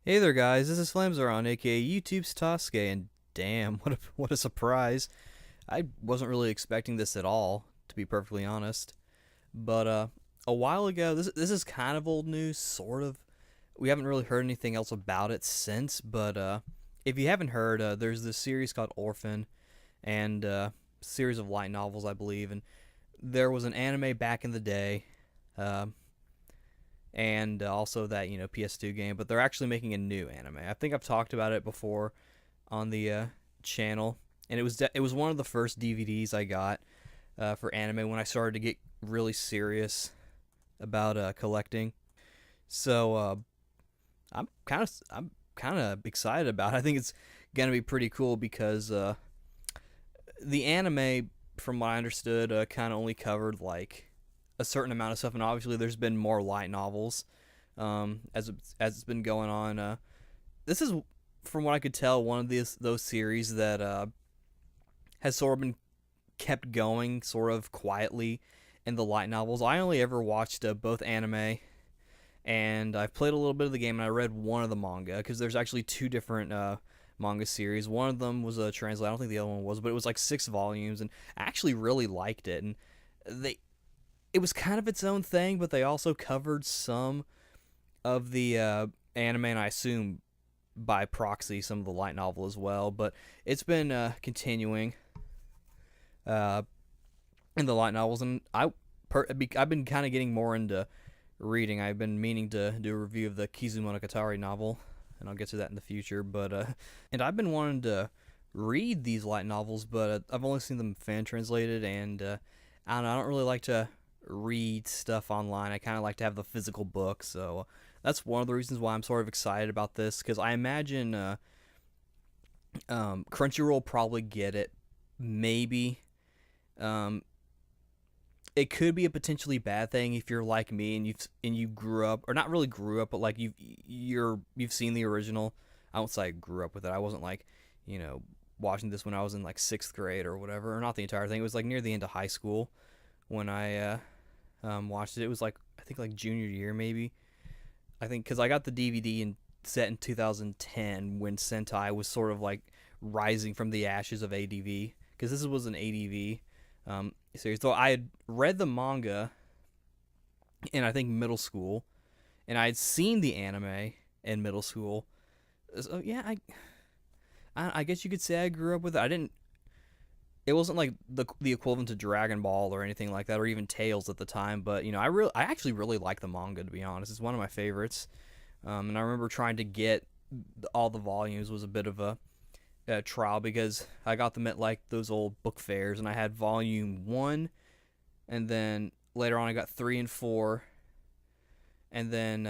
Hey there, guys. This is Flamzaron, aka YouTube's Tasuke, and damn, what a surprise! I wasn't really expecting this at all, to be perfectly honest. But a while ago, this is kind of old news, sort of. We haven't really heard anything else about it since. But if you haven't heard, there's this series called Orphen, and series of light novels, I believe, and there was an anime back in the day. Uh, and also that PS2 game, but they're actually making a new anime. I think I've talked about it before on the channel, and it was one of the first DVDs I got for anime when I started to get really serious about collecting. So I'm kind of excited about it. I think it's gonna be pretty cool because the anime, from what I understood, kind of only covered like a certain amount of stuff, and obviously there's been more light novels as it's been going on. This is, from what I could tell, one of those series that has sort of been kept going sort of quietly in the light novels. I only ever watched both anime, and I've played a little bit of the game, and I read one of the manga because there's actually two different manga series. One of them was a translate. I don't think the other one was, but it was like 6 volumes, and I actually really liked it. And they it was kind of its own thing, but they also covered some of the anime, and I assume by proxy some of the light novel as well. But it's been continuing uh, in the light novels, and I've been kind of getting more into reading. I've been meaning to do a review of the Kizumonogatari novel, and I'll get to that in the future. But and I've been wanting to read these light novels, but I've only seen them fan translated, and I don't know, I don't really like to read stuff online. I kind of like to have the physical book, so that's one of the reasons why I'm sort of excited about this, because I imagine Crunchyroll probably get it. Maybe um, it could be a potentially bad thing if you're like me and you grew up, or not really grew up, but like you've seen the original. I won't say I grew up with it. I wasn't like watching this when I was in like 6th grade or whatever, or not the entire thing. It was like near the end of high school when I watched it. It was like, I think like junior year maybe. I think because I got the DVD and set in 2010 when Sentai was sort of like rising from the ashes of ADV, because this was an ADV series. So I had read the manga in, I think, middle school, and I had seen the anime in middle school. So yeah, I guess you could say I grew up with it. I didn't. It wasn't like the equivalent to Dragon Ball or anything like that, or even Tales at the time. But I actually really like the manga, to be honest. It's one of my favorites. And I remember trying to get all the volumes was a bit of a trial, because I got them at like those old book fairs, and I had volume one, and then later on I got three and four, and then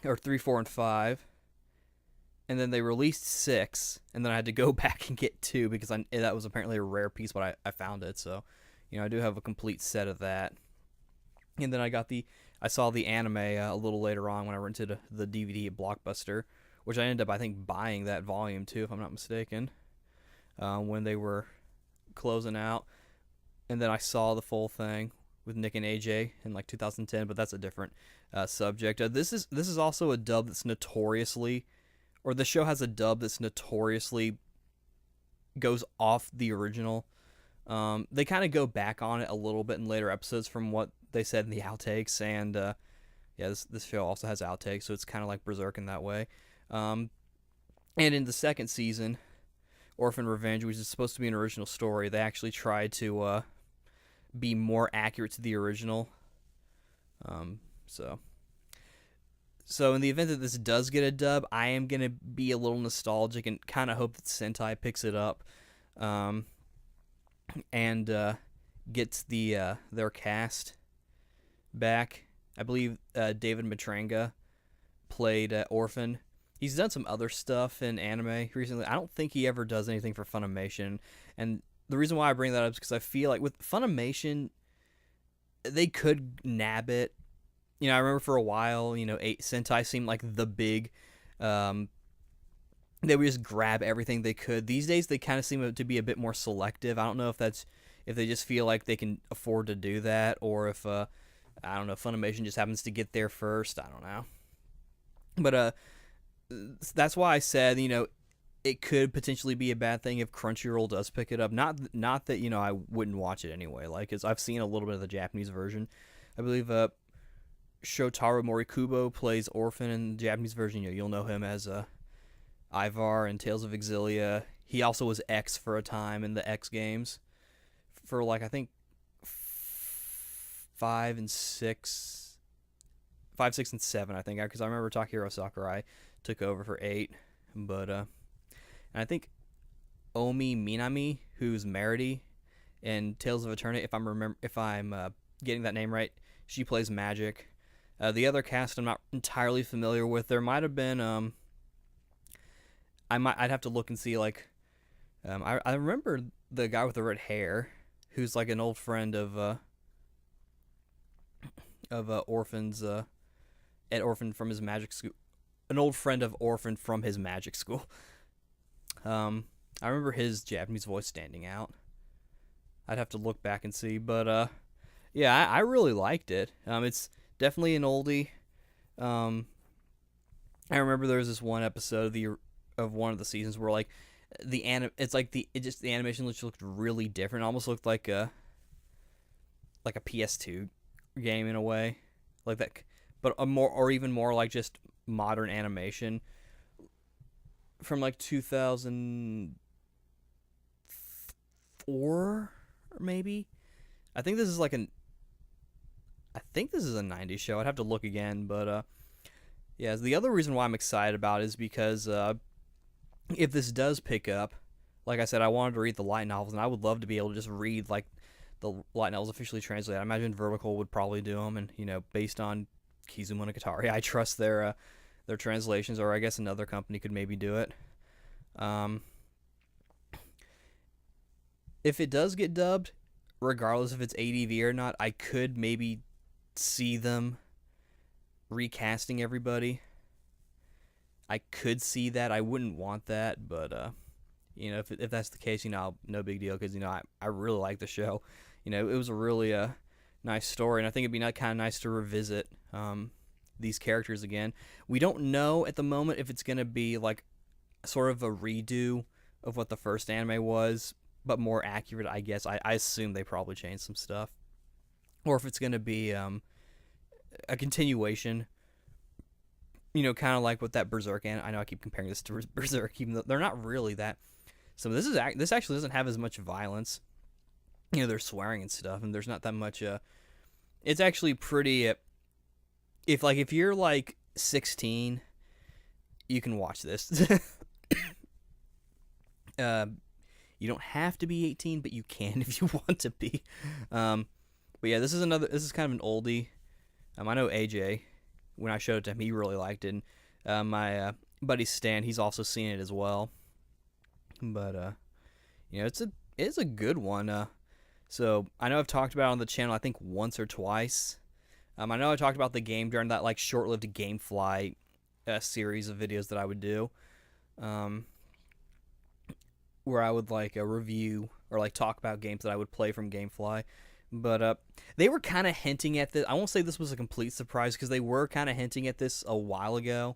or three, four, and five, and then they released six, and then I had to go back and get two because that was apparently a rare piece, but I found it. So, I do have a complete set of that. And then I saw the anime a little later on when I rented the DVD at Blockbuster, which I ended up, I think, buying that volume too, if I'm not mistaken, when they were closing out. And then I saw the full thing with Nick and AJ in like 2010, but that's a different subject. This is also a dub that's notoriously, or the show has a dub that's notoriously goes off the original. They kind of go back on it a little bit in later episodes from what they said in the outtakes, and yeah, this show also has outtakes, so it's kind of like Berserk in that way. Um, and in the second season, Orphan Revenge, which is supposed to be an original story, they actually tried to be more accurate to the original. Um, so so in the event that this does get a dub, I am gonna be a little nostalgic and kind of hope that Sentai picks it up, um, and gets their cast back. I believe David Matranga played Orphan. He's done some other stuff in anime recently. I don't think he ever does anything for Funimation, and the reason why I bring that up is because I feel like with Funimation, they could nab it. I remember for a while, Sentai seemed like the big. They would just grab everything they could. These days, they kind of seem to be a bit more selective. I don't know if they just feel like they can afford to do that, or if I don't know, Funimation just happens to get there first. I don't know, but that's why I said, it could potentially be a bad thing if Crunchyroll does pick it up. Not that I wouldn't watch it anyway. Like, cause I've seen a little bit of the Japanese version. I believe Shotaro Morikubo plays Orphen in the Japanese version. You'll know him as Ivar in Tales of Exilia. He also was X for a time in the X games for like I think 5, 6, and 7. I think because I remember Takahiro Sakurai took over for 8, but and I think Omi Minami, who's Merity in Tales of Eternity, if I'm getting that name right, she plays Magic. The other cast I'm not entirely familiar with. There might have been I'd have to look and see like I remember the guy with the red hair who's like an old friend of Orphan's at Orphen from his magic school. An old friend of Orphen from his magic school. I remember his Japanese voice standing out. I'd have to look back and see, but yeah, I really liked it. It's definitely an oldie. I remember there was this one episode of one of the seasons where like the animation looked really different. It almost looked like a PS2 game in a way, like that, but even more like just modern animation from like 2004 maybe. I think this is a 90s show. I'd have to look again, but yeah. The other reason why I'm excited about it is because if this does pick up, like I said, I wanted to read the light novels, and I would love to be able to just read like the light novels officially translated. I imagine Vertical would probably do them, and based on Kizumo and Katari, I trust their translations, or I guess another company could maybe do it. If it does get dubbed, regardless if it's ADV or not, I could maybe see them recasting everybody. I could see that. I wouldn't want that, but if that's the case, no big deal, because I really like the show. It was a really nice story, and I think it'd be kind of nice to revisit these characters again. We don't know at the moment if it's gonna be like sort of a redo of what the first anime was, but more accurate, I guess. I assume they probably changed some stuff, or if it's gonna be a continuation. Kind of like with that Berserk I know I keep comparing this to Berserk, even though they're not really that. So this actually doesn't have as much violence. There's swearing and stuff, and there's not that much. It's actually pretty. If you're like 16, you can watch this. You don't have to be 18, but you can if you want to be. But yeah, this is kind of an oldie. I know AJ, when I showed it to him, he really liked it. And, my buddy Stan, he's also seen it as well. But it's a good one. So I know I've talked about it on the channel, I think once or twice. I know I talked about the game during that like short-lived GameFly series of videos that I would do, where I would like review or like talk about games that I would play from GameFly. But they were kind of hinting at this. I won't say this was a complete surprise, because they were kind of hinting at this a while ago,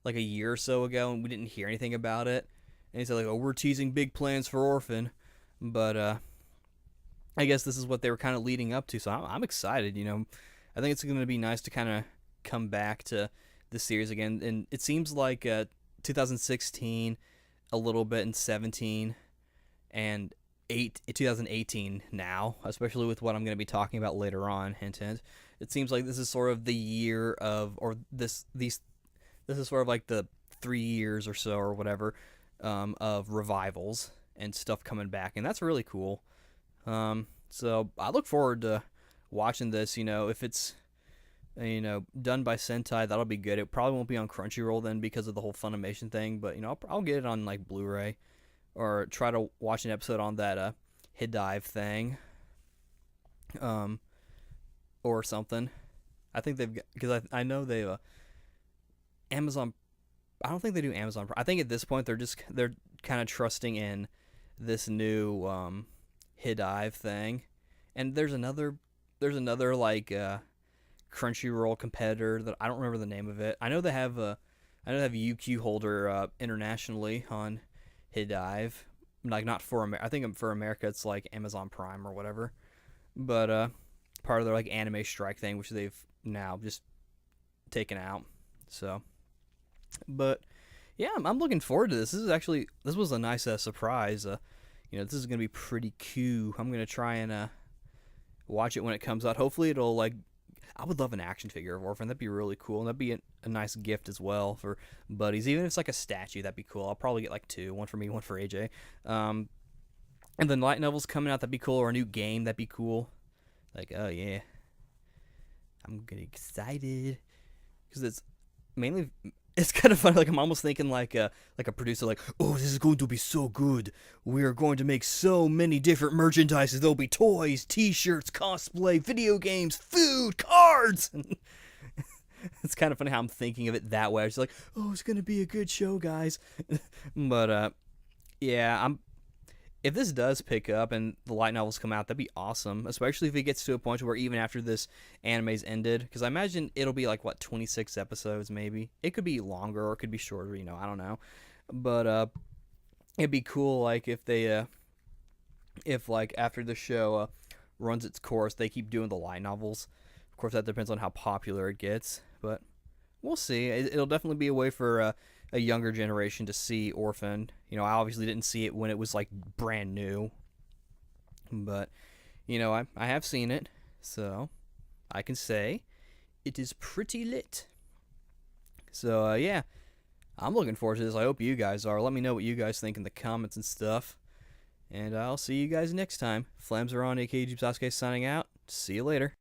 like a year or so ago, and we didn't hear anything about it. And he said like, "Oh, we're teasing big plans for Orphen," but I guess this is what they were kind of leading up to. So I'm excited. I think it's going to be nice to kind of come back to this series again. And it seems like 2016, a little bit in 17, and 2018 now, especially with what I'm going to be talking about later on. Hint, hint. It seems like this is sort of the year of, or this is sort of like the 3 years or so or whatever of revivals and stuff coming back, and that's really cool. So I look forward to watching this. If it's done by Sentai, that'll be good. It probably won't be on Crunchyroll then because of the whole Funimation thing, but I'll get it on like Blu-ray, or try to watch an episode on that Hidive thing, or something. I think they've got, because I know they Amazon. I don't think they do Amazon. I think at this point they're kind of trusting in this new Hidive thing, and there's another like Crunchyroll competitor that I don't remember the name of it. I know they have I know they have a UQ holder internationally on Hidive. Like not for America. I think for America it's like Amazon Prime or whatever. But part of their like anime strike thing, which they've now just taken out. So, but yeah, I'm looking forward to this. This was a nice surprise. This is gonna be pretty cool. I'm gonna try and watch it when it comes out. Hopefully, it'll like. I would love an action figure of Orphen. That'd be really cool, and that'd be a nice gift as well for buddies. Even if it's like a statue, that'd be cool. I'll probably get like two, one for me, one for AJ. And then light novels coming out, that'd be cool, or a new game, that'd be cool. Like, oh yeah, I'm getting excited because it's kind of funny. Like I'm almost thinking like a producer, like, oh, this is going to be so good. We are going to make so many different merchandises. There'll be toys, T-shirts, cosplay, video games, food, cards. It's kind of funny how I'm thinking of it that way. I was like, oh, it's gonna be a good show, guys. But yeah, if this does pick up and the light novels come out, that'd be awesome. Especially if it gets to a point where even after this anime's ended, because I imagine it'll be like 26 episodes maybe. It could be longer or it could be shorter. I don't know. But it'd be cool like if they if like after the show runs its course, they keep doing the light novels. Of course, that depends on how popular it gets, but we'll see. It'll definitely be a way for a younger generation to see Orphen. I obviously didn't see it when it was like brand new, but I have seen it, so I can say it is pretty lit. So yeah, I'm looking forward to this. I hope you guys are. Let me know what you guys think in the comments and stuff, and I'll see you guys next time. Flams are on, aka Tasuke signing out. See you later.